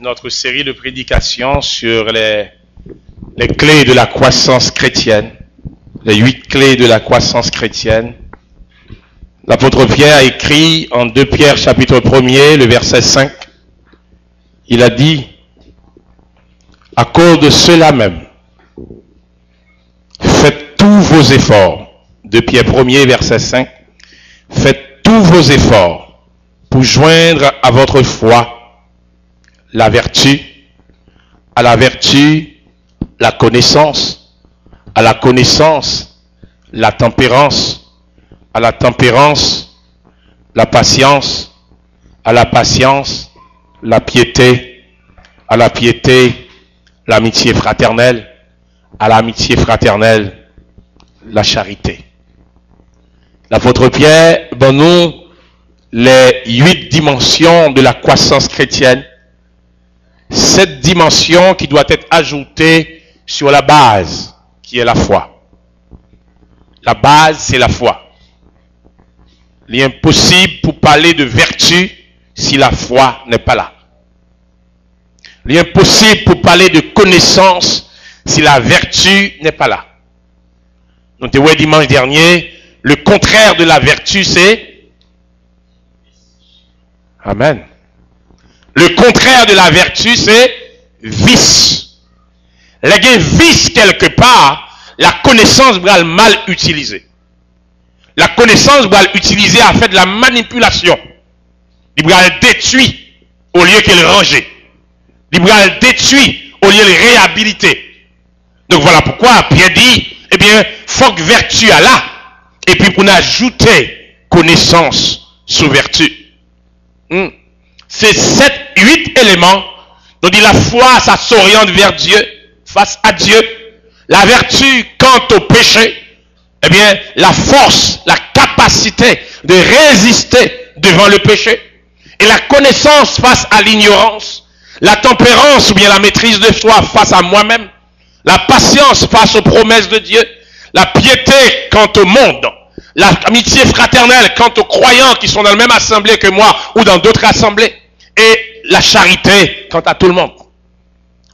notre série de prédications sur les clés de la croissance chrétienne, les 8 clés de la croissance chrétienne. L'apôtre Pierre a écrit en 2 Pierre chapitre 1er, le verset 5, il a dit, à cause de cela même, faites tous vos efforts. 2 Pierre 1er, verset 5, faites tous vos efforts pour joindre à votre foi la vertu, à la vertu, la connaissance, à la connaissance, la tempérance, à la tempérance, la patience, à la patience, la piété, à la piété, l'amitié fraternelle, à l'amitié fraternelle, la charité. L'apôtre Pierre donne nous les 8 dimensions de la croissance chrétienne, 7 dimensions qui doivent être ajoutées sur la base, qui est la foi. La base, c'est la foi. Il est impossible pour parler de vertu si la foi n'est pas là. Il est impossible pour parler de connaissance si la vertu n'est pas là. Donc, dimanche dernier, le contraire de la vertu, c'est Amen. Le contraire de la vertu, c'est vice. Les gens vice quelque part, la connaissance va mal utiliser. La connaissance va l'utiliser à faire de la manipulation. Il va le détruire au lieu qu'elle ranger. Il va le détruire au lieu de le réhabiliter. Donc voilà pourquoi Pierre dit, eh bien, faut que vertu à là. Et puis pour ajouter connaissance sous vertu. C'est 7-8 éléments dont dit la foi, ça s'oriente vers Dieu, face à Dieu. La vertu, quant au péché, eh bien, la force, la capacité de résister devant le péché. Et la connaissance face à l'ignorance. La tempérance ou bien la maîtrise de soi face à moi-même. La patience face aux promesses de Dieu. La piété quant au monde. L'amitié fraternelle quant aux croyants qui sont dans la même assemblée que moi ou dans d'autres assemblées. Et la charité quant à tout le monde.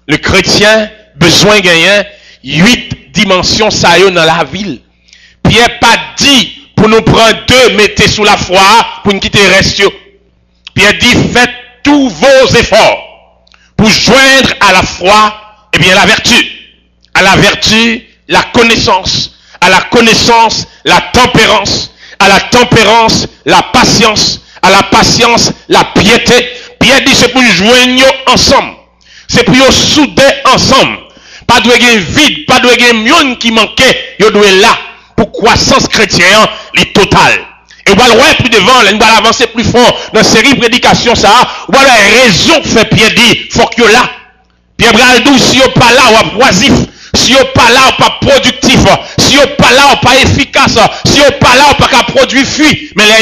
Le chrétien, besoin gagnant, 8 dimensions ça y est dans la ville. Pierre pas dit pour nous prendre 2, mettez sous la foi pour nous quitter le reste. Pierre dit faites tous vos efforts pour joindre à la foi, eh bien la vertu. À la vertu, la connaissance. À la connaissance, la tempérance. À la tempérance, la patience. À la patience, la piété. Pierre dit c'est pour joindre ensemble. C'est pour souder ensemble. Pas de vide, pas de monde qui manquait. Yo doit là pour croissance chrétienne, les totales. Et voilà plus devant, on va avancer plus fort dans cette série de prédications ça. Voilà raison fait Pierre dit faut que là. Pierre Braldou si yo pas là ou oisif. Si vous pas là, ou pas productif, si vous pas là, ou pas efficace, si vous pas là, ou pas produit fuit, mais là,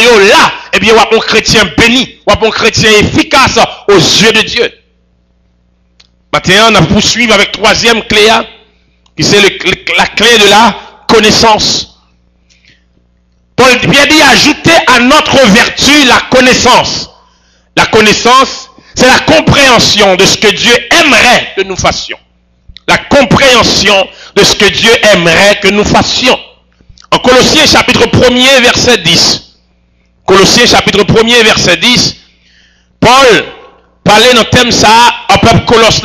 eh bien, vous êtes un chrétien béni, vous êtes un chrétien efficace aux yeux de Dieu. Maintenant, on va poursuivre avec 3e clé, qui c'est la clé de la connaissance. Paul bien dit, ajouter à notre vertu la connaissance. La connaissance, c'est la compréhension de ce que Dieu aimerait que nous fassions. La compréhension de ce que Dieu aimerait que nous fassions. En Colossiens chapitre 1er verset 10. Colossiens chapitre 1er verset 10. Paul parlait dans le thème ça au peuple colosse.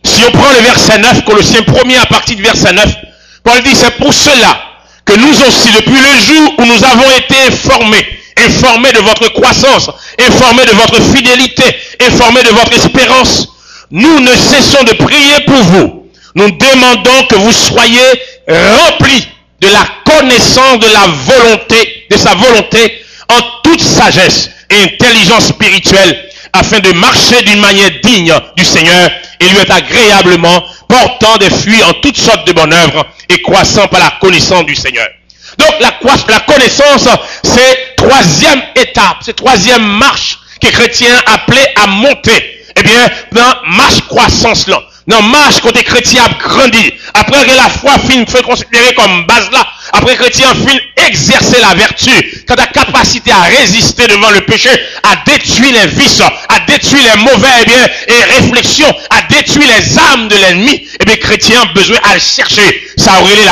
Si on prend le verset 9, Colossiens 1er à partir du verset 9, Paul dit c'est pour cela que nous aussi depuis le jour où nous avons été informés de votre croissance, informés de votre fidélité, informés de votre espérance, nous ne cessons de prier pour vous. Nous demandons que vous soyez remplis de la connaissance de la volonté, de sa volonté, en toute sagesse et intelligence spirituelle, afin de marcher d'une manière digne du Seigneur et lui être agréablement portant des fruits en toutes sortes de bonnes œuvres et croissant par la connaissance du Seigneur. Donc la connaissance, c'est 3e étape, c'est 3e marche que les chrétiens appelés à monter. Eh bien, dans marche croissance là, dans marche côté chrétien a grandi, après que la foi fait considérer comme base là, après que chrétien fin exercer la vertu, quand la capacité à résister devant le péché, à détruire les vices, à détruire les mauvais et réflexions, à détruire les âmes de l'ennemi, les chrétiens ont besoin à le chercher. Ça aurait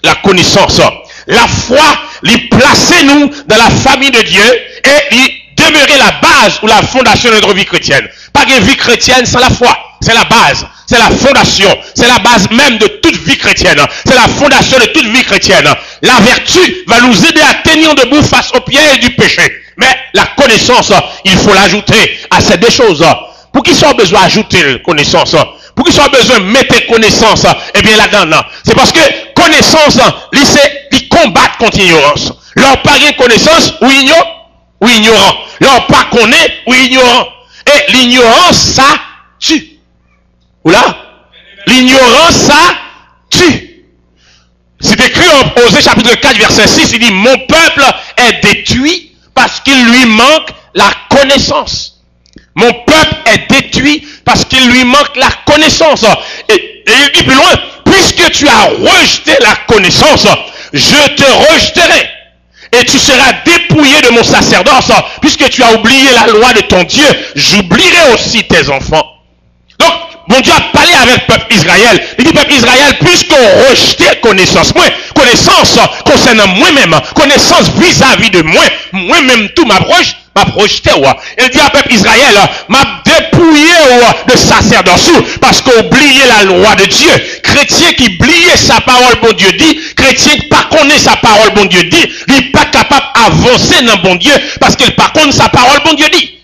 la connaissance. La foi, lui placer nous dans la famille de Dieu et lui demeurer la base ou la fondation de notre vie chrétienne. Pas de vie chrétienne sans la foi. C'est la base, c'est la fondation, c'est la base même de toute vie chrétienne. C'est la fondation de toute vie chrétienne. La vertu va nous aider à tenir debout face au piège du péché. Mais la connaissance, il faut l'ajouter à ces deux choses. Pour qui soit besoin d'ajouter la connaissance? Pour qui soit besoin de mettre connaissance? Eh bien là-dedans, c'est parce que connaissance, c'est combattre contre l'ignorance. Leur pas de connaissance ou ignorant. Leur pas connaît ou ignorant. Et l'ignorance, ça tue. Oula, l'ignorance, ça tue. C'est écrit en Osée chapitre 4, verset 6, il dit, mon peuple est détruit parce qu'il lui manque la connaissance. Mon peuple est détruit parce qu'il lui manque la connaissance. Et il dit plus loin, puisque tu as rejeté la connaissance, je te rejeterai. Et tu seras dépouillé de mon sacerdoce, puisque tu as oublié la loi de ton Dieu, j'oublierai aussi tes enfants. Donc, mon Dieu a parlé avec le peuple Israël. Il dit, peuple Israël, puisqu'on rejetait connaissance, connaissance concernant moi-même, connaissance vis-à-vis de moi-même tout m'a projeté. Il dit à peuple Israël, m'a dépouillé de sacerdoce, parce qu'on oubliait la loi de Dieu. Chrétien qui oubliait sa parole, bon Dieu dit, chrétien qui pas connaît sa parole, bon Dieu dit, il n'est pas capable d'avancer dans bon Dieu, parce qu'il pas connaît sa parole, bon Dieu dit.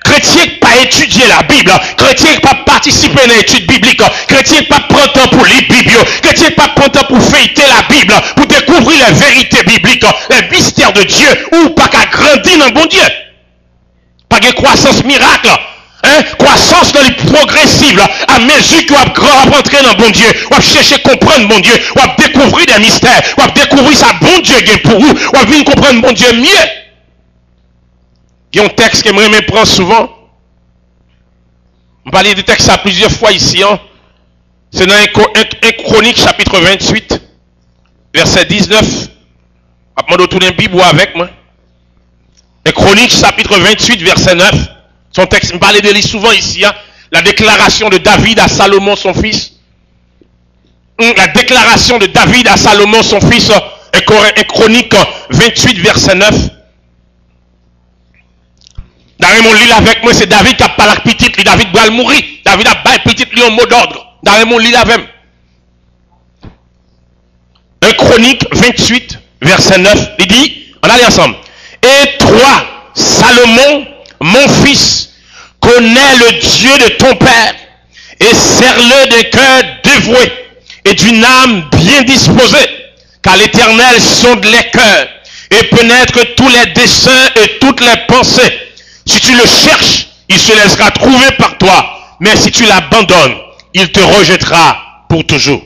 Chrétien qui pas étudier la Bible, chrétien qui pas participer à l'étude biblique, chrétien qui pas prendre temps pour lire la Bible, chrétien qui pas prendre temps pour feuilleter la Bible, pour découvrir les vérités bibliques, les mystères de Dieu, ou pas qu'à grandir dans bon Dieu. Pas de croissance miracle, croissance dans les progressive, à mesure que vous rentrer dans bon Dieu, vous chercher à comprendre bon Dieu, vous découvrir des mystères, vous découvrir ça bon Dieu pour vous, vous venir comprendre bon Dieu mieux. Il y a un texte que moi me prend souvent. On parlait du texte à plusieurs fois ici. C'est dans un Chronique chapitre 28, verset 19. Je vais demander tourner une Bible avec moi. Un Chronique chapitre 28, verset 9. Son texte, je parlais de lui souvent ici. La déclaration de David à Salomon, son fils. La déclaration de David à Salomon, son fils. Un Chronique 28, verset 9. Dans mon lit avec moi, c'est David qui a parlé avec petit, David doit mourir. David a parlé petit, lui en mot d'ordre. Dans mon lit avec moi. Un Chronique 28, verset 9, il dit, on allait ensemble. Et toi, Salomon, mon fils, connais le Dieu de ton père et sers-le d'un cœur dévoué et d'une âme bien disposée, car l'Éternel sonde les cœurs et pénètre tous les desseins et toutes les pensées. Si tu le cherches, il se laissera trouver par toi. Mais si tu l'abandonnes, il te rejettera pour toujours.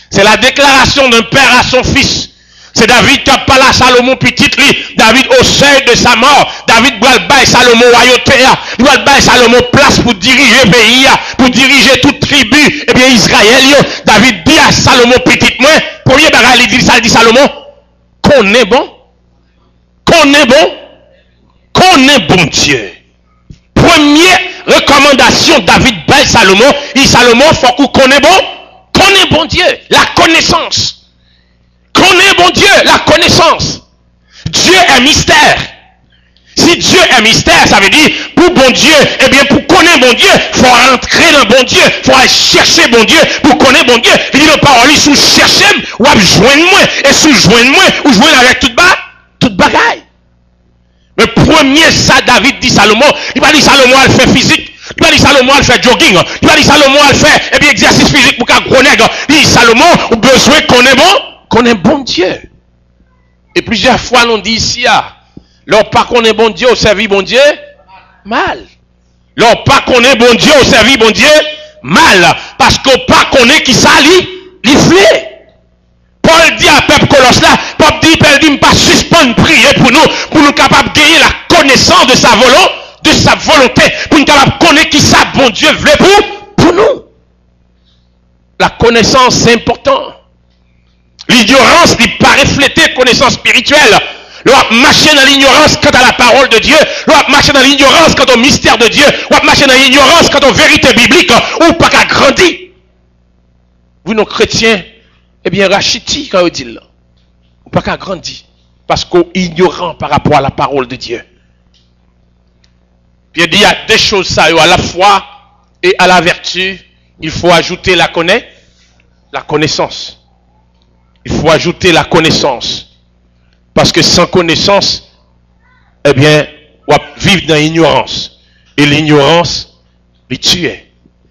C'est la déclaration d'un père à son fils. C'est David qui a parlé à Salomon petit lui. David au seuil de sa mort. David doit le bailler Salomon royauté. Il doit le bailler Salomon place pour diriger le pays, pour diriger toute tribu. Eh bien Israël, David dit à Salomon petit moi, premier bagage il dit Salomon, qu'on est bon. Qu'on est bon. Connais bon Dieu. Première recommandation David baille Salomon, il Salomon faut qu'on connaisse bon Dieu, la connaissance. Connais bon Dieu, la connaissance. Dieu est mystère. Si Dieu est mystère, ça veut dire pour bon Dieu, eh bien pour connaître bon Dieu, il faut rentrer dans bon Dieu, il faut aller chercher bon Dieu pour connaître bon Dieu. Il dit la parole, si vous cherchez, ou joindre moi, et si vous joignez moi, ou joignez avec toute bagaille. Le premier, ça, David dit Salomon, il va dire Salomon, elle fait physique, il va dire Salomon, elle fait jogging, il va dire Salomon, elle fait exercice physique pour qu'un gros nègre. Il dit Salomon, on a besoin qu'on est bon Dieu. Et plusieurs fois, on dit ici, leur pas qu'on est bon Dieu, au service bon Dieu, mal. Leur pas qu'on est bon Dieu, au service bon Dieu, mal. Parce qu'on pas qu'on est qui s'allie, l'iflé. Paul dit à peuple Colosse là, Paul dit, pas suspendre prier pour nous capables de gagner la connaissance de sa volonté, pour nous capables de connaître qui ça, bon Dieu, veut pour nous. La connaissance, c'est important. L'ignorance n'est pas reflétée connaissance spirituelle. L'on va marcher dans l'ignorance quant à la parole de Dieu. L'on va marcher dans l'ignorance quant au mystère de Dieu. On va marcher dans l'ignorance quant aux vérités bibliques. Ou pas qu'à grandir. Vous, nos chrétiens, eh bien, rachiti, quand on dit là. Ou pas qu'à grandir. Parce qu'on est ignorant par rapport à la parole de Dieu. Puis il dit, il y a deux choses, ça, à la foi et à la vertu. Il faut ajouter la connaissance. Il faut ajouter la connaissance. Parce que sans connaissance, eh bien, on va vivre dans l'ignorance. Et l'ignorance, les tue.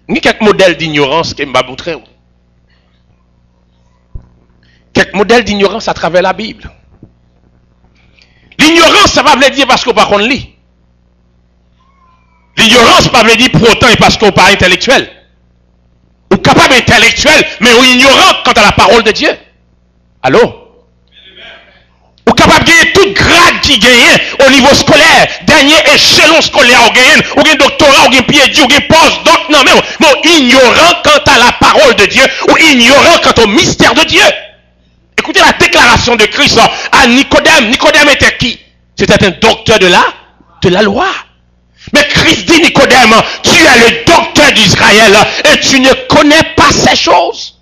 Il y a quelques modèles d'ignorance que je vais vous montrer. Quelques modèles d'ignorance à travers la Bible. L'ignorance, ça ne veut pas dire parce qu'on ne peut pas lire. L'ignorance, ça ne veut pas dire pour autant et parce qu'on n'est pas intellectuel. Ou capable intellectuel, mais ou ignorant quant à la parole de Dieu. Allô? Ou capable de gagner tout grade qui gagne au niveau scolaire, dernier échelon scolaire, ou gagne doctorat, ou gagne PhD, ou gagne post-doc, non, mais ignorant quant à la parole de Dieu, ou ignorant quant au mystère de Dieu. Écoutez la déclaration de Christ à Nicodème. Nicodème était qui? C'était un docteur de la loi. Mais Christ dit, Nicodème, tu es le docteur d'Israël et tu ne connais pas ces choses.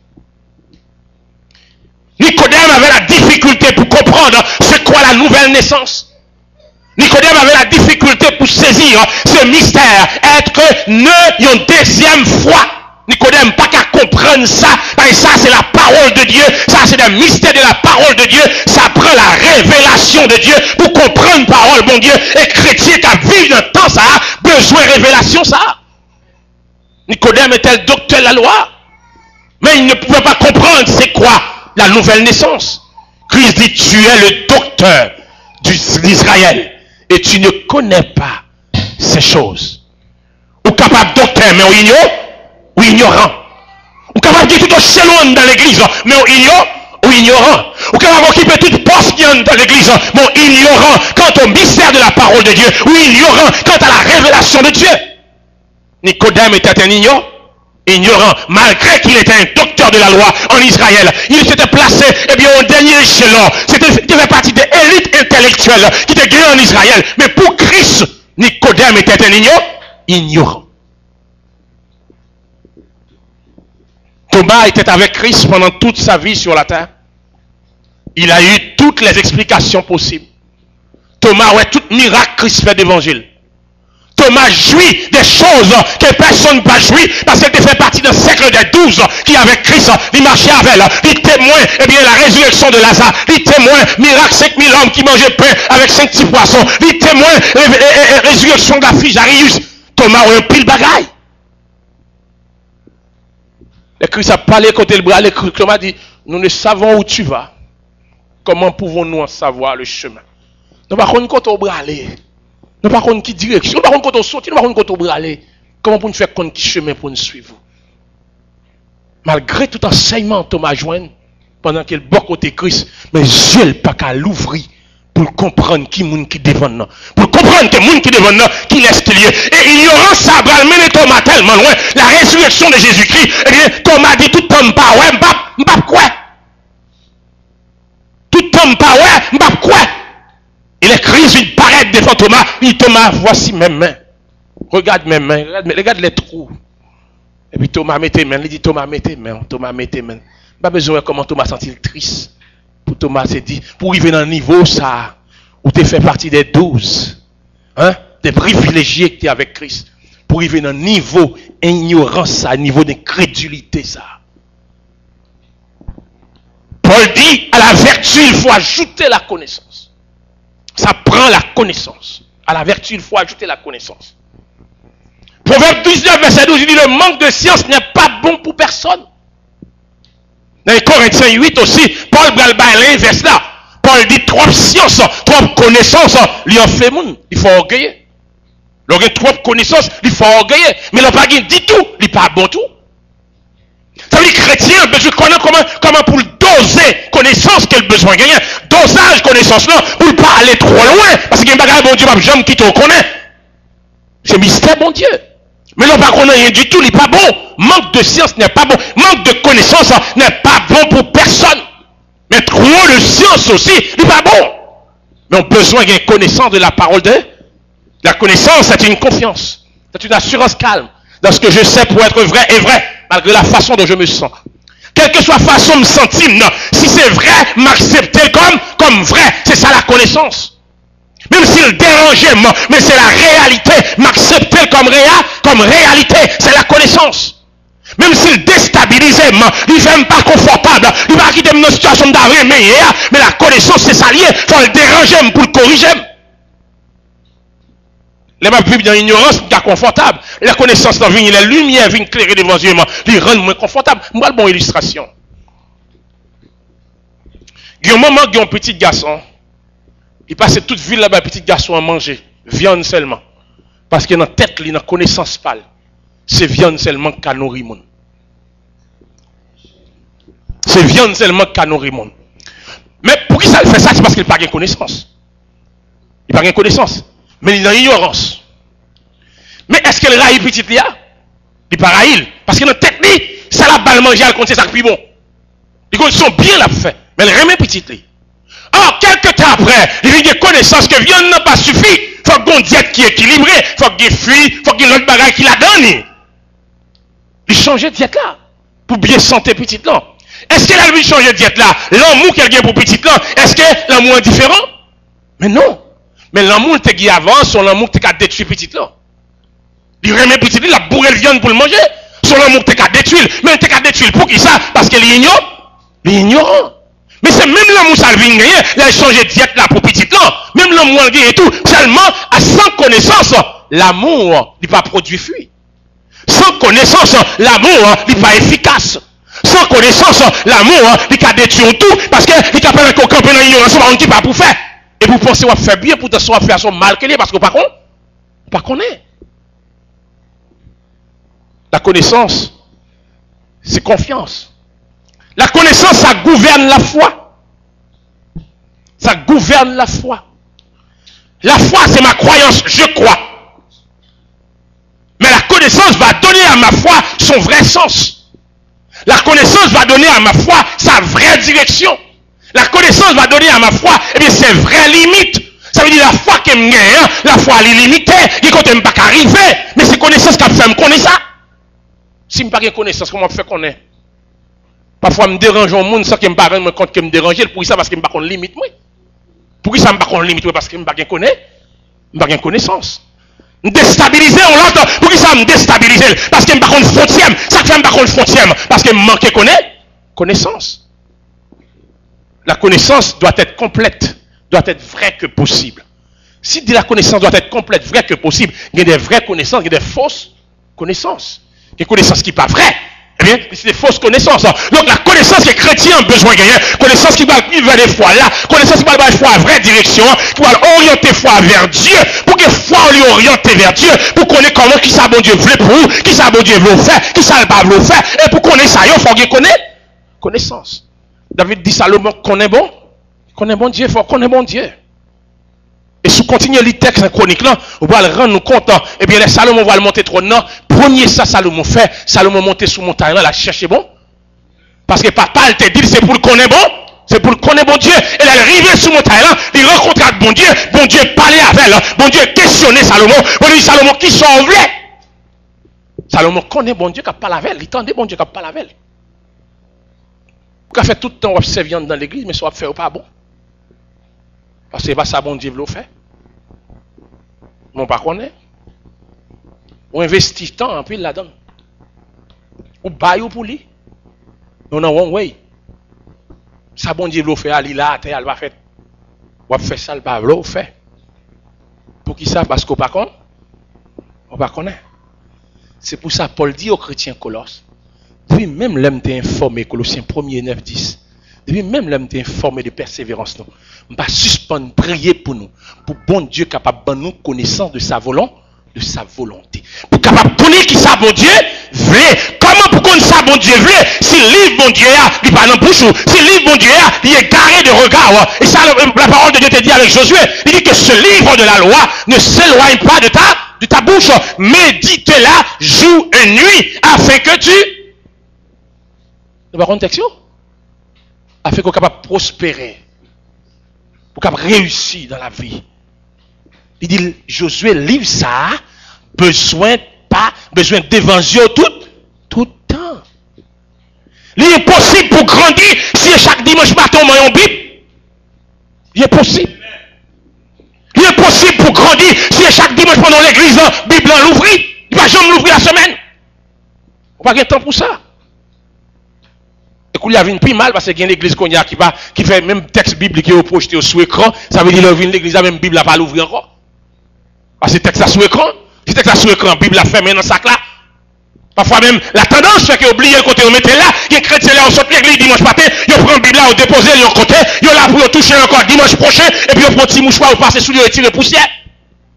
Nicodème avait la difficulté pour comprendre c'est quoi la nouvelle naissance. Nicodème avait la difficulté pour saisir ce mystère, être né une deuxième fois. Nicodème pas qu'à comprendre ça, parce que ça c'est la parole de Dieu, ça c'est le mystère de la parole de Dieu, ça prend la révélation de Dieu pour comprendre la parole, bon Dieu, et chrétien qui vivent dans le temps ça a besoin de révélation ça. Nicodème était le docteur de la loi, mais il ne pouvait pas comprendre c'est quoi la nouvelle naissance. Christ dit tu es le docteur d'Israël et tu ne connais pas ces choses. Ou capable docteur mais on ignore. Ou ignorant. Ou capable de dire tout échelon dans l'église, mais ou ignorant. Ou capable d'occuper toute poste qui est dans l'église, mais ignorant quant au mystère de la parole de Dieu, ou ignorant quant à la révélation de Dieu. Nicodème était un ignorant, malgré qu'il était un docteur de la loi en Israël. Il s'était placé, eh bien, au dernier échelon. Il faisait partie des élites intellectuelles qui étaient gagnées en Israël. Mais pour Christ, Nicodème était un ignorant. Thomas était avec Christ pendant toute sa vie sur la terre. Il a eu toutes les explications possibles. Thomas, ouais, tout miracle Christ fait d'évangile. Thomas jouit des choses que personne n'a pas joui parce qu'il fait partie d'un siècle des 12 qui avec Christ, il marchait avec elle. Il témoin, eh bien, la résurrection de Lazare. Il témoin, miracle 5000 hommes qui mangeaient pain avec 5 petits poissons. Il témoin, résurrection de la fille Jarius. Thomas a un pile bagaille. Le Christ a parlé côté le bras, le Thomas dit, nous ne savons où tu vas. Comment pouvons-nous en savoir le chemin? Nous ne savons pas côté au bras aller. Nous ne savons pas qui direction. Nous ne savons pas côté au sortir, nous ne savons pas côté au bras aller. Comment pour nous faire compte qui chemin pour nous suivre? Malgré tout enseignement, Thomas joigne, pendant qu'il est bon côté Christ, mais Dieu n'a pas qu'à l'ouvrir pour comprendre qui est qui devant nous. Pour comprendre que le monde qui devant nous, qui laisse lieu. Et ignorance, ça va mener Thomas tellement loin. La résurrection de Jésus-Christ, eh bien, Thomas dit tout homme pas ouais, m'bap quoi? Tout homme pas ouais, m'bap quoi? Et les crises, il paraît devant Thomas. Il dit Thomas, voici mes mains. Regarde mes mains, regarde les trous. Et puis Thomas met tes mains. Il dit Thomas met tes mains. Thomas met tes mains. Pas besoin de comment Thomas sentit triste. Pour Thomas, c'est dit, pour arriver dans le niveau, ça, où tu fais partie des 12, hein, des privilégiés que tu es avec Christ, pour arriver dans le niveau ignorance, ça, niveau d'incrédulité, ça. Paul dit, à la vertu, il faut ajouter la connaissance. Ça prend la connaissance. À la vertu, il faut ajouter la connaissance. Proverbe 19, verset 12, il dit, le manque de science n'est pas bon pour personne. Dans les Corinthiens 8 aussi, Paul Balba l'inverse là. Paul dit trop science, trop connaissance, lui en fait moun. Il faut orgueiller. Lorsqu'il y a trop connaissance, il faut orgueiller. Mais le pas dit tout, il n'est pas bon tout. Ça veut dire chrétien, besoin de connaître comment pour doser connaissance qu'il a besoin de gagner. Dosage connaissance là, pour ne pas aller trop loin. Parce qu'il y a un bagage bon Dieu, jamais qui te connaît. C'est mystère bon Dieu. Mais l'on ne connaît rien du tout, il n'est pas bon. Manque de science n'est pas bon. Manque de connaissance n'est pas bon pour personne. Mais trop de science aussi, il n'est pas bon. Mais on a besoin d'une connaissance de la parole de la connaissance, c'est une confiance. C'est une assurance calme dans ce que je sais pour être vrai et vrai, malgré la façon dont je me sens. Quelle que soit la façon de me sentir, non. Si c'est vrai, m'accepter comme vrai. C'est ça la connaissance. Même s'il dérangeait, mais c'est la réalité. M'accepter comme réalité. C'est la connaissance. Même s'il déstabilisait, il ne fait même pas confortable. Il va quitter une situation d'avril, mais la connaissance, c'est ça lié. Il faut le déranger pour le corriger. Les gens vivent dans l'ignorance, c'est confortable. La connaissance dans la la lumière vient éclairer devant les yeux, ils rendent moins confortable. Moi, bonne illustration. Il y a un moment, il y a un petit garçon, il passait toute ville là-bas, petit garçon à manger, viande seulement. Parce que dans la tête, il n'a connaissance pas. C'est viande seulement qui nourrit le monde. C'est viande seulement qui nourrit le monde. Mais pour qui ça fait ça? C'est parce qu'il n'a pas de connaissance. Il n'a pas de connaissance. Mais il est dans l'ignorance. Mais est-ce qu'elle raille petit là? Il pas raille. Parce que dans la tête, ça la balle manger, elle compte ça plus bon. Ils sont bien la fait. Mais elle remet petit là. Or, quelques temps après, il y a des connaissances que viande n'a pas suffi. Il faut qu'il y ait une diète qui est équilibrée. Il faut qu'il y ait fruits. Il faut qu'il y ait l'autre bagage qui la donne. Il change de diète là. Pour bien santé petit là. Est-ce qu'elle a lui changer de diète là? L'amour qu'elle a pour petit là, est-ce que l'amour est différent? Mais non. Mais l'amour te qui avance, son amour te qui détruit petit là. Il remet petit là, il a bourré le viande pour le manger. Son amour te qui détruit. Mais te qui détruit pour qui ça? Parce qu'il est ignorant. Il est ignorant. Mais c'est même l'amour ça vient gagner, il a changé de diète là pour petit là. Même l'amour il et tout. Seulement, à sans connaissance, l'amour n'est pas produit fruit. Sans connaissance, l'amour n'est pas efficace. Sans connaissance, l'amour il a détruit tout. Parce qu'il est capable de camper dans l'ignorance, on ne dit pas pour faire. Et vous pensez qu'on va faire bien pour soit faire son mal qu'il est parce qu'on pas connaît. La connaissance, c'est confiance. La connaissance, ça gouverne la foi. Ça gouverne la foi. La foi, c'est ma croyance, je crois. Mais la connaissance va donner à ma foi son vrai sens. La connaissance va donner à ma foi sa vraie direction. La connaissance va donner à ma foi ses vraies limites. Ça veut dire la foi qui me gagne, la foi elle est limitée, qui ne peut pas arriver. Mais c'est connaissance qui fait me connaître ça. Si je n'ai pas de connaissance, comment je fais connaître? Parfois, je me dérange au monde sans que je ne me rende compte que je me dérange. Pour ça, parce que je n'ai pas de limite. Pour ça, je n'ai pas de limite? Parce que je n'ai pas de connaissance. Me déstabiliser, on l'entend. Pour ça, me déstabiliser? Parce que je n'ai pas de frontière. Ça fait pas de frontière. Parce que je manque de connaissance. La connaissance doit être complète, doit être vraie que possible. Si la connaissance doit être complète, vraie que possible, il y a des vraies connaissances, il y a des fausses connaissances. Il y a des connaissances qui ne sont pas vraies. Eh bien, c'est des fausses connaissances. Donc la connaissance que les chrétiens ont besoin de gagner, connaissance qui va vers des fois là, connaissance qui va aller vers la vraie direction, qui va orienter foi vers Dieu, pour que foi lui oriente vers Dieu, pour connaître comment qui ça bon Dieu voulait pour vous, qui ça bon Dieu veut faire, qui ça pas veut faire, et pour connaître ça, il faut qu'il connaisse connaissance. David dit Salomon, connaît bon Dieu, il faut connaître bon Dieu. Et si vous continuez le texte chronique là, vous allez le rendre nous compte. Et bien, les Salomon va le monter trop. Non, premier ça, Salomon fait. Salomon monter sous montagne là, la chercher bon. Parce que papa, elle te dit, c'est pour le connaître bon. C'est pour le connaître bon Dieu. Et elle est arrivée sous montagne là, il rencontre avec bon Dieu parlait avec elle. Bon Dieu questionnait Salomon. Bon Dieu, Salomon qui sauve. Salomon connaît bon Dieu qui parle avec elle. Il tendait bon Dieu qui parle avec elle. Vous fait tout le temps observer dans l'église, mais ça va faire pas bon. Parce que c'est pas ça bon Dieu veut faire. Mon pas connaît. On investit tant en pile là-dedans. Ou baille pour lui. Non, non, one way. Ça bon Dieu veut faire, il là, elle va faire. On va faire ça, le pas veut faire. Pour qui ça? Parce qu'on pas connaît. On pas connaît. C'est pour ça Paul dit aux chrétiens Colosse. Depuis même l'homme t'est informé, Colossiens 1er 9, 10. Depuis même l'homme t'est informé de persévérance. On ne va pas suspendre, prier pour nous. Pour bon Dieu capable de nous connaissance de sa volonté. Pour capable de connaître qui ça bon Dieu veut. Comment pour connaître ça bon Dieu veut? Si le livre bon Dieu a, il parle en bouche. Si le livre bon Dieu a, il est garé de regard. Et ça, la parole de Dieu te dit avec Josué. Il dit que ce livre de la loi ne s'éloigne pas de ta bouche. Médite-la jour et nuit afin que tu... Vous avez une texte? Afin qu'on soit capable de prospérer. pour qu'on réussisse dans la vie. Il dit, Josué, livre ça, besoin d'évangile tout temps. Il est possible pour grandir si chaque dimanche matin on a une Bible. Il est possible. Il est possible pour grandir si chaque dimanche pendant l'église, la Bible l'ouvrir. Il ne va jamais l'ouvrir la semaine. On n'a pas de temps pour ça. Et qu'il y a une plus mal parce qu'il y a une église qui fait même texte biblique qui est projeté sur écran. Ça veut dire que l'église a même Bible n'a pas l'ouvrir encore. Parce que texte sur écran. Si texte sur écran, Bible a fermé dans le sac là. Parfois même, la tendance fait que oublier le côté, on mettait là, les chrétiens là, on sort l'église dimanche matin, ils prennent la Bible là, on dépose le côté, ils là pour toucher encore dimanche prochain, et puis on prend un petit mouchoir, on passe sous lui, on tire poussière.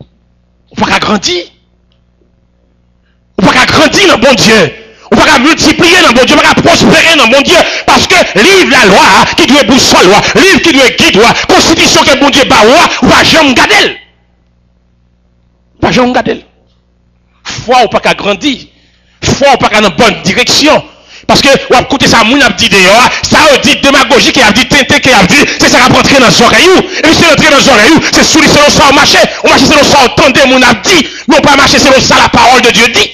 On ne peut pas grandir. On ne peut pas grandir dans le bon Dieu. On ne peut pas multiplier dans le bon Dieu, on ne peut pas prospérer dans le bon Dieu, parce que livre la loi, qui doit boussole loi, livre qui doit guide loi, constitution que le bon Dieu bat loi, on ne va jamais garder. On ne va jamais garder. Foi, on ne peut pas grandir. Foi, on ne peut pas dans la bonne direction. Parce que, on a écouté ça, moun a dit dehors, ça a dit démagogie, qui a dit tinté, qui a dit, c'est ça qui a rentré dans les oreilles. Et puis c'est rentré dans les oreilles, c'est sous selon ça on marche. On marche selon ça on entendait, moun a dit, mais on ne peut pas marcher selon ça la parole de Dieu dit.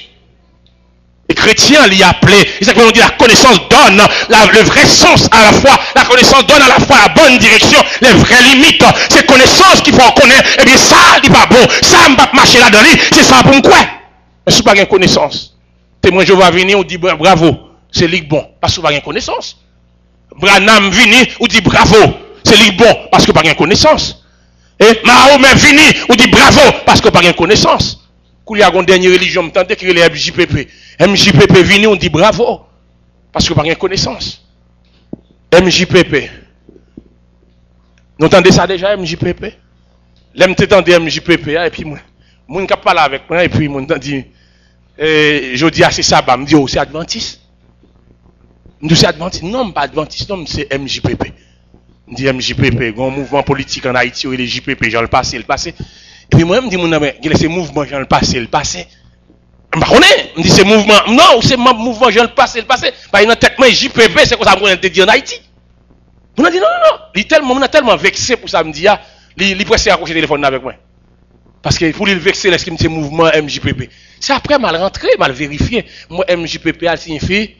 Les chrétiens l'y appelaient, c'est ça que l'on dit, la connaissance donne le vrai sens à la fois, la connaissance donne à la fois la bonne direction, les vraies limites. C'est connaissance qu'il faut connaître, et bien ça, il n'est pas bon, ça, on ne peut pas marcher là-dedans, c'est ça pour quoi? Mais si vous n'avez pas de connaissance, témoin Jéhovah venir, on dit bravo. C'est lui bon, parce que vous n'avez pas de connaissance. Branham vini, ou dit bravo, c'est lui bon, parce que vous n'avez pas de connaissance. Et Mahomet vini, ou dit bravo, parce que vous n'avez pas de connaissance. Quand il y a une dernière religion, vous entendez qu'il y a MJPP. MJPP vini, on dit bravo, parce que vous n'avez pas de connaissance. MJPP. Vous entendez ça déjà, MJPP? L'aime t'entendre MJPP, et puis moi, je ne parle pas avec moi, et puis moi, je dis, je dis, c'est ça, je me dis, oh, c'est Adventiste. Je dis, c'est Adventiste. Non, pas Adventiste, non, c'est MJPP. Je dis MJPP, un mouvement politique en Haïti, où il est JPP, j'en le passé. Et puis moi, je me dis, mon ami, c'est mouvement, j'en le passé. Je dis, c'est mouvement, non, c'est mouvement, j'en le passé. Bah, il y a tellement JPP, c'est quoi ça, on te dit en Haïti. On a dit, non. Il a tellement vexé pour ça, me dit, il presse à accrocher le téléphone avec moi. Parce que pour lui vexer, est-ce qu'il me dit mouvement MJPP? C'est après mal rentré, mal vérifié. Moi, MJPP a signifié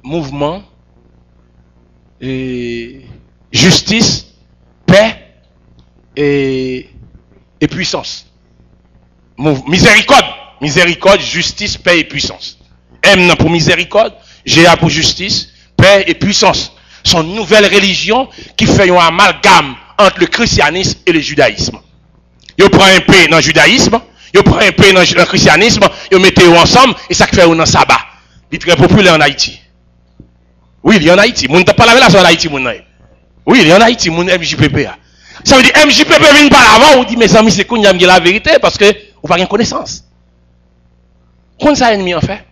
mouvement, justice, paix et puissance. Miséricorde, justice, paix et puissance. M pour miséricorde, GA pour justice, paix et puissance. Son nouvelle religion qui fait un amalgame entre le christianisme et le judaïsme. Il prend un P dans le judaïsme, il prend un P dans le christianisme, il met eux ensemble et ça fait un sabbat. Il est très populaire en Haïti. Oui, il est en Haïti. Moun t'a pas la relation en Haïti, moun. Oui, il est en Haïti, moun MJPP. Ça veut dire MJPP vient par avant, on dit mes amis, c'est qu'on y a la vérité parce que vous n'avez pas de connaissance. Comment ça ennemi en fait?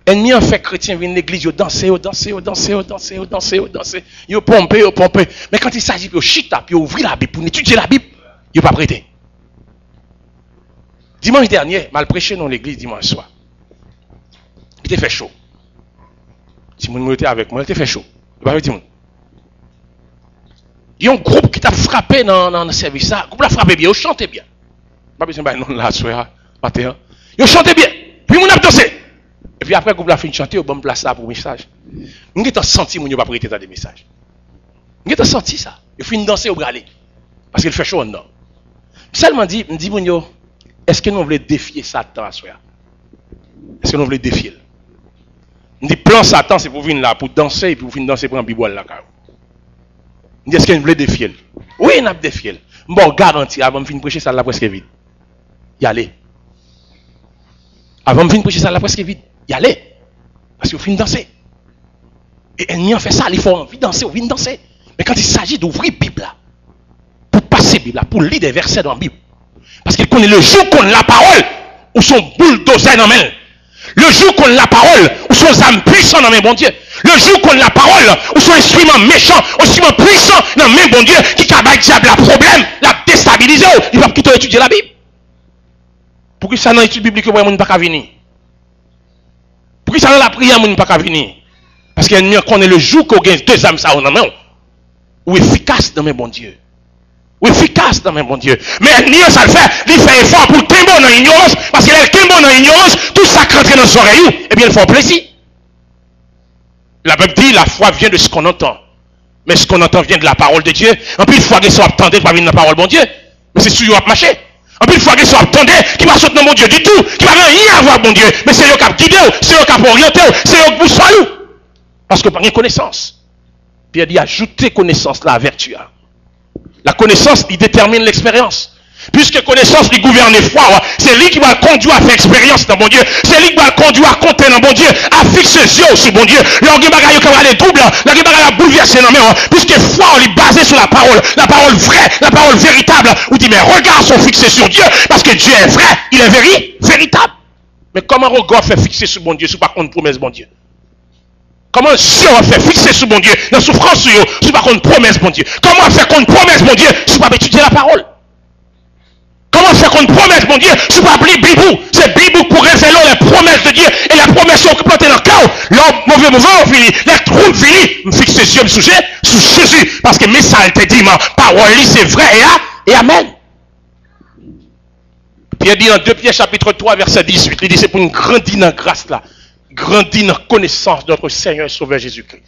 Ennemi en fait chrétien vient l'église, ils dansent, ils pompent. Mais quand il s'agit de chita, puis ouvrir la Bible pour étudier la Bible, ils ne pas prêter. Dimanche dernier, mal prêché dans l'église dimanche soir. Il était fait chaud. Si mon était avec moi, il était fait chaud. Il y a un groupe qui t'a frappé dans le service. Le groupe l'a frappé bien, il chantait bien. Pas besoin de non là, soir, matin. Il chantait bien. Puis mon a dansé. Et puis après, le groupe l'a fini de chanter, au bon place là pour le message. Nous avons senti que nous pas prêté des messages. Nous avons senti ça. Il fini de danser au bras. Parce qu'il fait chaud en dedans. Seulement dit, me dit, est-ce que nous voulons défier Satan à soi? Est-ce que nous voulons défier? Me dit, plan Satan, c'est pour venir là, pour danser, et puis pour venir danser pour un biboile là. Me dit, est-ce que nous voulons défier? Oui, nous avons défié. Bon, garanti, avant de finir prêcher, ça l'a presque vide. Y aller. Avant de finir prêcher, ça l'a presque vide. Y aller. Parce qu'il faut finir danser. Et ennemi en fait ça, il faut envie de danser, on vient de danser. Mais quand il s'agit d'ouvrir la Bible là, pour passer la Bible là, pour lire des versets dans la Bible, parce qu'il connaît le jour qu'on a la parole, où son bulldozer dans la main. Le jour qu'on a la parole, où son âme puissant dans la main, bon Dieu. Le jour qu'on a la parole, où son instrument méchant, instrument puissant dans la main, bon Dieu, qui cabaye diable, la problème, la déstabiliser, il va quitter étudier la Bible. Pour que ça dans l'étude biblique, on ne peut pas venir. Pour que ça dans la prière, on ne peut pas venir. Parce qu'il y a connaît le jour qu'on gagne deux âmes ça dans la main. ou efficace dans mes bons dieux. Ou efficace dans mes bons dieux. Mais ni ça le fait, il fait effort pour qu'il dans l'ignorance, parce qu'il est qu'il dans l'ignorance, tout ça rentre dans son oreille, et bien il faut plaisir. La Bible dit, la foi vient de ce qu'on entend. Mais ce qu'on entend vient de la parole de Dieu. En plus, il faut que soit attendez pour venir dans la parole de bon Dieu. Mais c'est sur vous marcher. En plus, il faut que soit attendez qui va sauter dans mon Dieu du tout, qui va rien avoir bon Dieu. Mais c'est eux qui ont guidé, c'est eux qui ont orienté, c'est eux qui vous soignent. Parce que par une connaissance. Puis il dit, ajoutez connaissance là, à vertu. La connaissance, il détermine l'expérience. Puisque connaissance lui gouverne foi, c'est lui qui va le conduire à faire expérience dans bon Dieu. C'est lui qui va le conduire à compter dans bon Dieu, à fixer ses yeux sur bon Dieu. L'orgue bagaille qui va aller double, l'orgue bagaille à bouleverser dans main. Puisque foi, on est basé sur la parole vraie, la parole véritable. Ou dit, mais regards sont fixés sur Dieu, parce que Dieu est vrai, il est véritable. Mais comment regard fait fixer sur bon Dieu, si pas contre promesse bon Dieu? Comment Dieu a fait fixer sur bon Dieu, dans souffrance sur eux, si pas contre promesse bon Dieu? Comment on fait contre promesse bon Dieu, si pas étudier la parole? Comment faire qu'on promesse, mon Dieu, je ne pas appeler Bibou. C'est Bibou pour révéler les promesses de Dieu. Et les promesses sont plantées dans le cœur. L'homme mauvais, on finit. Les trous finis. Je fixe ses yeux sous Jésus. Parce que mes salles te dit, ma parole, c'est vrai et amen. Pierre dit dans 2 Pierre chapitre 3, verset 18. Il dit, c'est pour une grandir dans grâce là. Grandir dans connaissance de notre Seigneur et Sauveur Jésus-Christ.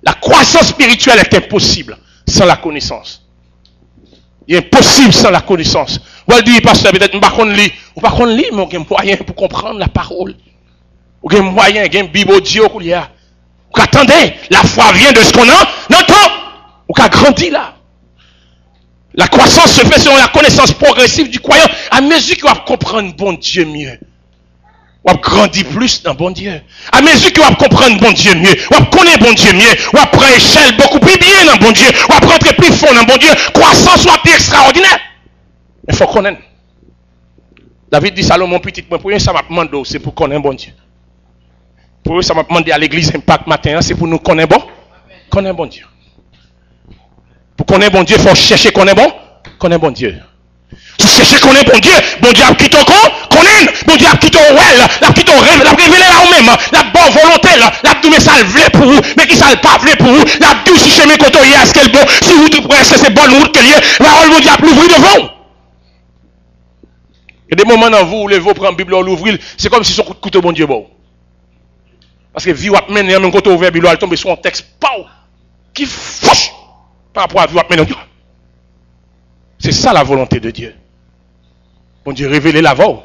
La croissance spirituelle est impossible sans la connaissance. Il est impossible sans la connaissance. Ou elle dit, pasteur, peut-être, pas qu'on lit, ou pas qu'on lit, mais on a un moyen pour comprendre la parole. On a un moyen, il y a un Bible audio qu'il y a. Ou attendez, la foi vient de ce qu'on a, non, ou qu'a grandi là. La croissance se fait selon la connaissance progressive du croyant, à mesure qu'il va comprendre bon Dieu mieux. Ou grandir plus dans bon Dieu. À mesure que vous comprendre bon Dieu mieux, vous connaissez bon Dieu mieux, vous prendre échelle beaucoup plus bien dans bon Dieu, vous rentrer plus fort dans bon Dieu, croissance soit plus extraordinaire. Il faut connaître. David dit Salomon petit, pour eux ça m'a demandé, c'est pour connaître bon Dieu. Pour eux ça m'a demandé à l'église Impact matin, c'est pour nous connaître bon. Connaître bon Dieu. Pour connaître bon Dieu, il faut chercher connaître bon Dieu. Si vous cherchez connaître bon Dieu a quitté connaître, bon Dieu a quitté well, l'a quitté rêve, l'a révélé là ou même, la bonne volonté, l'a dit mais ça le voulait pour vous, mais qui ça le pas voulait pour vous, l'a dit si chemin côté hier, est-ce qu'elle bon, si vous trouvez que c'est bonne route qu'elle est, la parole bon Dieu a plus ouvrir devant. Il y a des moments dans vous où vous prenez la Bible, vous l'ouvrez, c'est comme si son coup de couteau bon Dieu bon. Parce que vie ou même même quand on ouvre la Bible, elle tombe sur un texte qui fouche par rapport à vie ou même. C'est ça la volonté de Dieu. Bon Dieu, révéler la voix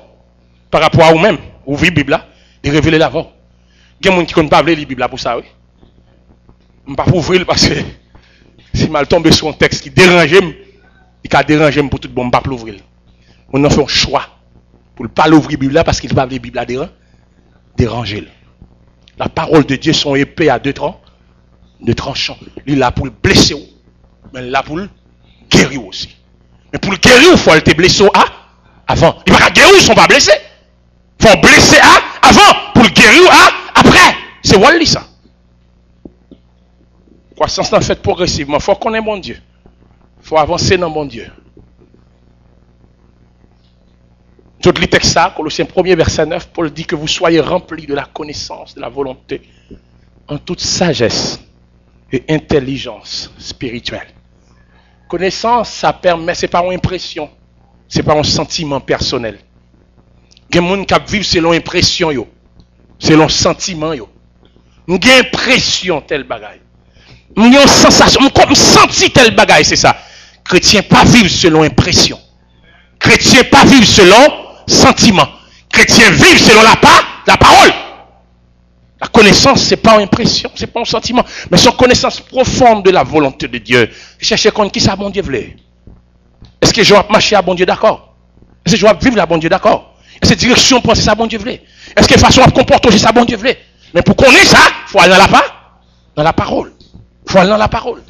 par rapport à vous-même. Ouvrez la Bible là, et révéler la voix. Il y a des gens qui ne connaissent pas la Bible là pour ça, oui. Je ne peux pas ouvrir parce que si mal tombé sur un texte qui dérange, il a dérangé pour tout le monde, je ne peux pas l'ouvrir. On a fait un choix pour ne pas l'ouvrir la Bible là parce qu'il ne peut pas la Bible là déranger. La parole de Dieu sont épées à deux tranchants. Il est là pour le blesser, mais il est là pour le guérir aussi. Mais pour le guérir, il faut aller te blesser avant. Il ne va pas guérir, ils ne sont pas blessés. Il faut blesser avant. Pour le guérir après. C'est Wally ça. Croissance en fait progressivement. Il faut connaître bon Dieu. Il faut avancer dans bon Dieu. Je lis le texte ça, Colossiens 1er verset 9, Paul dit que vous soyez remplis de la connaissance, de la volonté, en toute sagesse et intelligence spirituelle. Connaissance, ça permet, c'est pas une impression, c'est pas un sentiment personnel. Il y a des gens qui vivent selon impression, selon sentiment. Nous avons impression tel bagaille. Nous avons sensation, nous senti tel bagaille, c'est ça. Chrétien pas vivre selon impression. Chrétien pas vivre selon sentiment. Chrétien vivre selon la parole. La connaissance, ce n'est pas une impression, ce n'est pas un sentiment, mais c'est une connaissance profonde de la volonté de Dieu. Cherchez contre qui ça, bon Dieu voulait. Est-ce que je vais marcher à bon Dieu d'accord? Est-ce que je vais vivre la bon Dieu d'accord? Est-ce que direction penser ça, bon Dieu voulait? Est-ce que façon à comporter ça, bon Dieu voulait? Mais pour connaître ça, il faut aller dans la parole. Il faut aller dans la parole.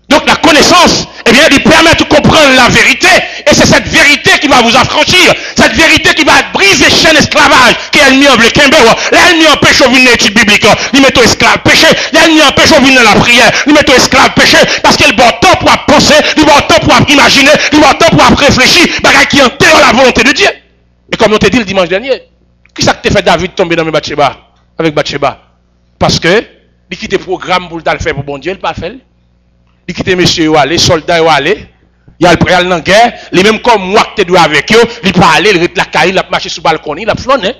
Donc la connaissance, eh bien, il permet de comprendre la vérité. Et c'est cette vérité qui va vous affranchir. Cette vérité qui va briser chaîne esclavage. Qui est l'ennemi en blé l'ennemi empêche de venir l'étude biblique. Il met au esclave péché. L'ennemi empêche de venir la prière. Il met au esclave péché. Parce qu'il a temps pour penser. Il a temps pour imaginer. Il a temps pour réfléchir. Bagaille qui enterre la volonté de Dieu. Et comme on t'a dit le dimanche dernier, qui ça que t'as fait David tomber dans mes il quitte monsieur, les soldats, il y a le préal dans la guerre, les mêmes comme moi qui te dois avec eux, il parle, il rete la caille, il a marché sous le balcon, il a flâné.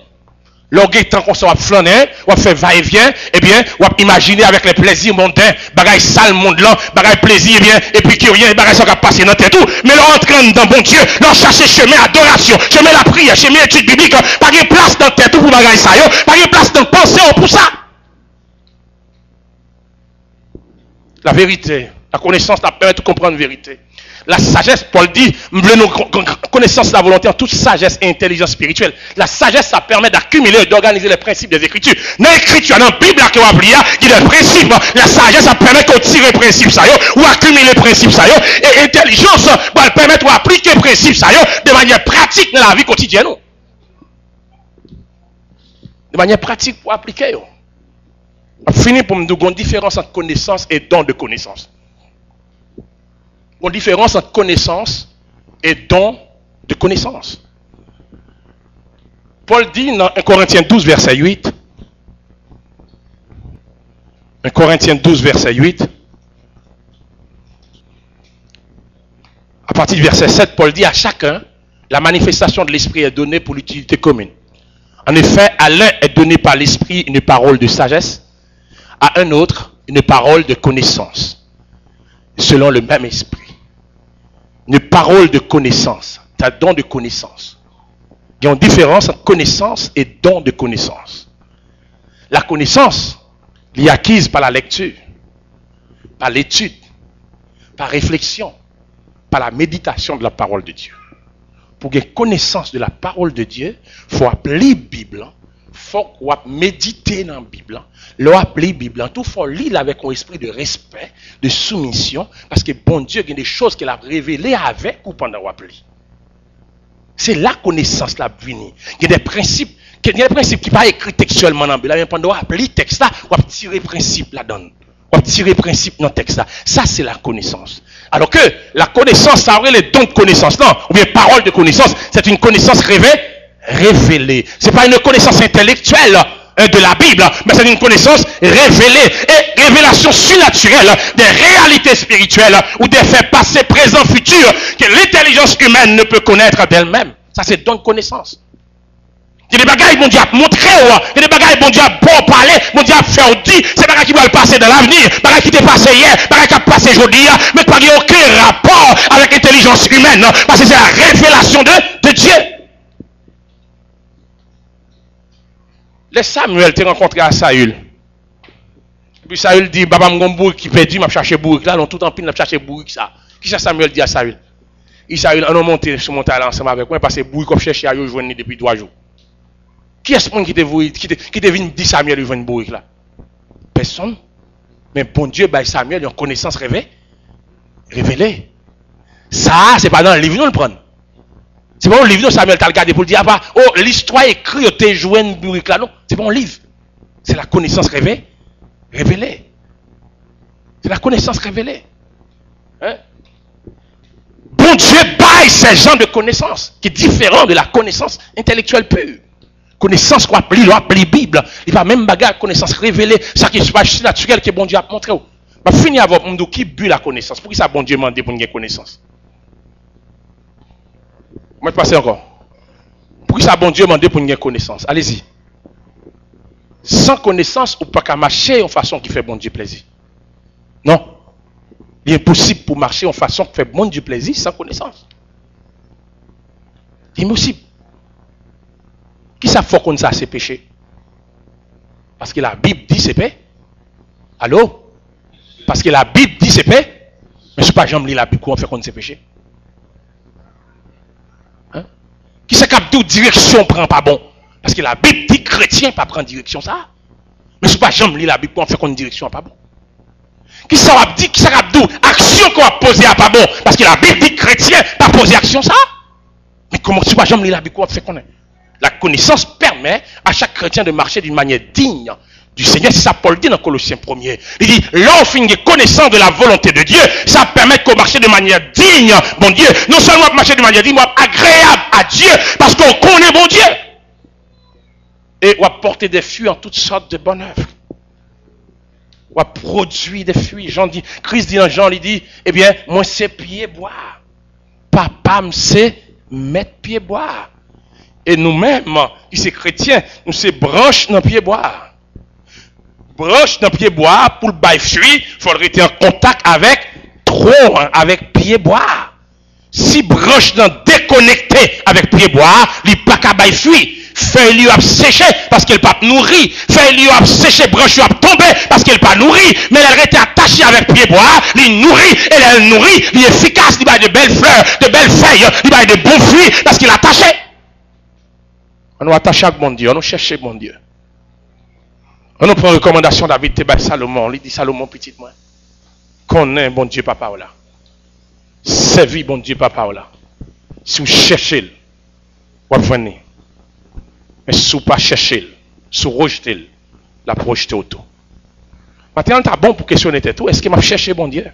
Lorsque tant qu'on soit flâner, on fait va-et-vient, eh bien, on imaginer avec les plaisirs mondains, bagaille sale monde là, bagaille plaisir, eh bien, épicurien, bagaille ça va passer dans tête tout. Mais leur entraîne dans bon Dieu, leur chercher chemin adoration, chemin la prière, chemin étude biblique, pas de place dans tête tout pour bagaille ça, pas de place dans pensée pour ça. La vérité, la connaissance, la permet de comprendre la vérité. La sagesse, Paul dit, connaissance de la volonté en toute sagesse et intelligence spirituelle. La sagesse, ça permet d'accumuler et d'organiser les principes des Écritures. Dans l'Écriture, dans la Bible, qui va oublier, il y a des principes. La sagesse, ça permet qu'on tire les principes, ça, ou accumuler les principes, ça, et intelligence, elle permet d'appliquer les principes, ça, de manière pratique dans la vie quotidienne. De manière pratique pour appliquer. On finit pour me dire une différence entre connaissance et don de connaissance. Une différence entre connaissance et don de connaissance. Paul dit dans 1 Corinthiens 12, verset 8. 1 Corinthiens 12, verset 8. À partir du verset 7, Paul dit à chacun, la manifestation de l'esprit est donnée pour l'utilité commune. En effet, à l'un est donnée par l'esprit une parole de sagesse, à un autre une parole de connaissance, selon le même esprit. Une parole de connaissance, un don de connaissance. Il y a une différence entre connaissance et don de connaissance. La connaissance, elle est acquise par la lecture, par l'étude, par réflexion, par la méditation de la parole de Dieu. Pour gagner connaissance de la parole de Dieu, il faut appeler la Bible, il faut méditer dans la Bible. L'on appeler la Bible, tout faut lire avec un esprit de respect, de soumission, parce que bon Dieu, il y a des choses qu'il a révélées avec ou pendant qu'on appeler. C'est la connaissance la venue. Il y a des principes qui ne sont pas écrits textuellement dans la Bible, mais pendant qu'on appeler le texte là, on va tirer le principe là-dedans. On va tirer le principe dans le texte là. Ça, c'est la connaissance. Alors que la connaissance, ça aurait les dons de connaissance, non, ou bien parole de connaissance, c'est une connaissance révélée. Ce n'est pas une connaissance intellectuelle de la Bible, mais c'est une connaissance révélée et révélation surnaturelle des réalités spirituelles ou des faits passés, présents, futurs que l'intelligence humaine ne peut connaître d'elle-même. Ça, c'est don de connaissance. Il y a des bagailles, mon Dieu, à montrer, il y a des bagailles, mon Dieu, à bon parler, mon Dieu, à faire dire, c'est des bagailles qui vont passer dans l'avenir, des bagailles qui étaient passées hier, des bagailles qui ont passé aujourd'hui, mais pas aucun rapport avec l'intelligence humaine, parce que c'est la révélation de Dieu. Les Samuel t'es rencontré à Saül. Et puis Saül dit, Baba m'gombour qui perdu, m'a cherché bourrique là, non tout en pile, m'a cherché bourrique ça. Qui ça Samuel dit à Saül? Et Saül, on a monté sur mon talent ensemble avec moi, parce que bourrique qu'on cherché à joindre depuis 3 jours. Qui est-ce qui te vient dire Samuel il une bourrique là? Personne. Mais bon Dieu, bah Samuel, il a une connaissance révélée. Ça, c'est pas dans le livre, nous le prenons. C'est pas un livre, Samuel t'a regardé pour dire, ah bah, oh, l'histoire écrite, t'es joué une bourrique là, non. C'est pas un livre. C'est la connaissance révélée. C'est la connaissance révélée. Hein? Bon Dieu baille ces gens de connaissance, qui est différent de la connaissance intellectuelle pure. Connaissance qu'on appelle la Bible. Il va même bagarre connaissance révélée, ça qui est pas naturel que bon Dieu a montré. Va finir avec mon qui but la connaissance. Pour qui ça bon Dieu m'a demandé pour une connaissance? Moi je passe encore. Pour qui ça bon Dieu m'a demandé pour une connaissance? Allez-y. Sans connaissance, on ne peut pas marcher en façon qui fait bon Dieu plaisir. Non. Il est impossible pour marcher en façon qui fait bon Dieu plaisir sans connaissance. C'est impossible. Qui ça faut qu'on ça c'est péché? Parce que la Bible dit c'est péché. Allô? Parce que la Bible dit c'est péché. Mais je ne sais pas jamais lire la Bible comment on fait qu'on c'est péché. Hein? Qui c'est qui direction prend pas bon? Parce que la Bible dit chrétien pas prendre direction ça. Mais je ne sais pas jamais lire la Bible comment on fait qu'on direction pas bon. Qui ça va dire, action qu'on va poser à pas bon? Parce que la Bible dit chrétien pas poser action ça. Mais comment tu vas jamais lire la Bible comment on fait qu'on est? La connaissance permet à chaque chrétien de marcher d'une manière digne du Seigneur. C'est ça Paul dit dans Colossiens 1er. Il dit, l'enfant connaissant de la volonté de Dieu, ça permet qu'on marche de manière digne, bon Dieu. Non seulement marcher de manière digne, mais agréable à Dieu, parce qu'on connaît bon Dieu. Et on va porter des fruits en toutes sortes de bonnes œuvres. ou à produire des fruits. Jean dit, Christ dit dans Jean, il dit, eh bien, moi c'est pied bois. Papa me sait mettre pied bois. Et nous-mêmes, qui sommes chrétiens, nous sommes branches dans pied bois. Branche dans pied bois, pour le bail fruit, il faudrait être en contact avec tronc, avec pied bois. Si branche dans déconnecté avec pied bois, il n'y a pas qu'à bail fruit. Feuille lui a séché parce qu'elle pas nourri. Feuille lui a séché, branche lui a tombé parce qu'elle pas nourri. Mais elle était attachée avec pied bois, il nourrit, et elle nourrit, il est efficace, il a de belles fleurs, de belles feuilles, il a de bons fruits parce qu'il est attaché. On nous attache avec mon Dieu, on nous cherche mon Dieu. On nous prend recommandation David Teba Salomon. Il dit Salomon, petit moi. Connais bon Dieu papa là. Servi bon Dieu papa là. Si vous cherchez, vous venez. Mais si vous ne pas cherchez, si vous rejetez, la projetez autour. Maintenant, c'est bon pour questionner tout. Est-ce que je cherche bon Dieu?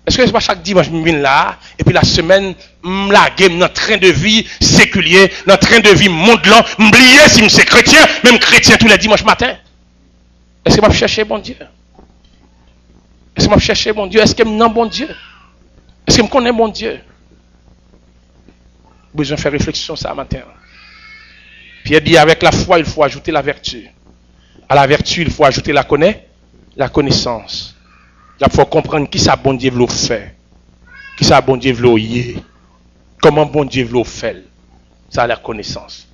Est-ce que c'est pas chaque dimanche je viens là, et puis la semaine, je lague dans train de vie séculier, dans train de vie mondelant, m'oublier si je suis chrétien, même chrétien tous les dimanches matin? Est-ce que je cherche bon Dieu? Est-ce que je cherche bon Dieu? Est-ce que je n'aime bon Dieu? Est-ce que je connais bon Dieu? Besoin de faire réflexion ça matin. Pierre dit avec la foi, il faut ajouter la vertu. À la vertu, il faut ajouter la connaissance. Il faut comprendre qui ça bon Dieu veut faire. Qui ça bon Dieu veut y. Comment bon Dieu veut faire. Ça a la connaissance.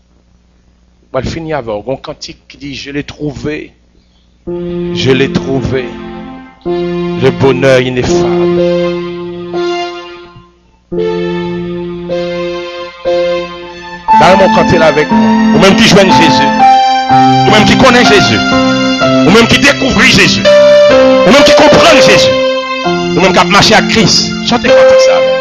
On va le finir avec un cantique qui dit je l'ai trouvé. Je l'ai trouvé. Le bonheur ineffable. Là, mon canté là avec nous. Ou même qui joignent Jésus. Ou même qui connaît Jésus. Ou même qui découvre Jésus. Ou même qui comprend Jésus. Ou même qui a marché à Christ. Chantez comme ça.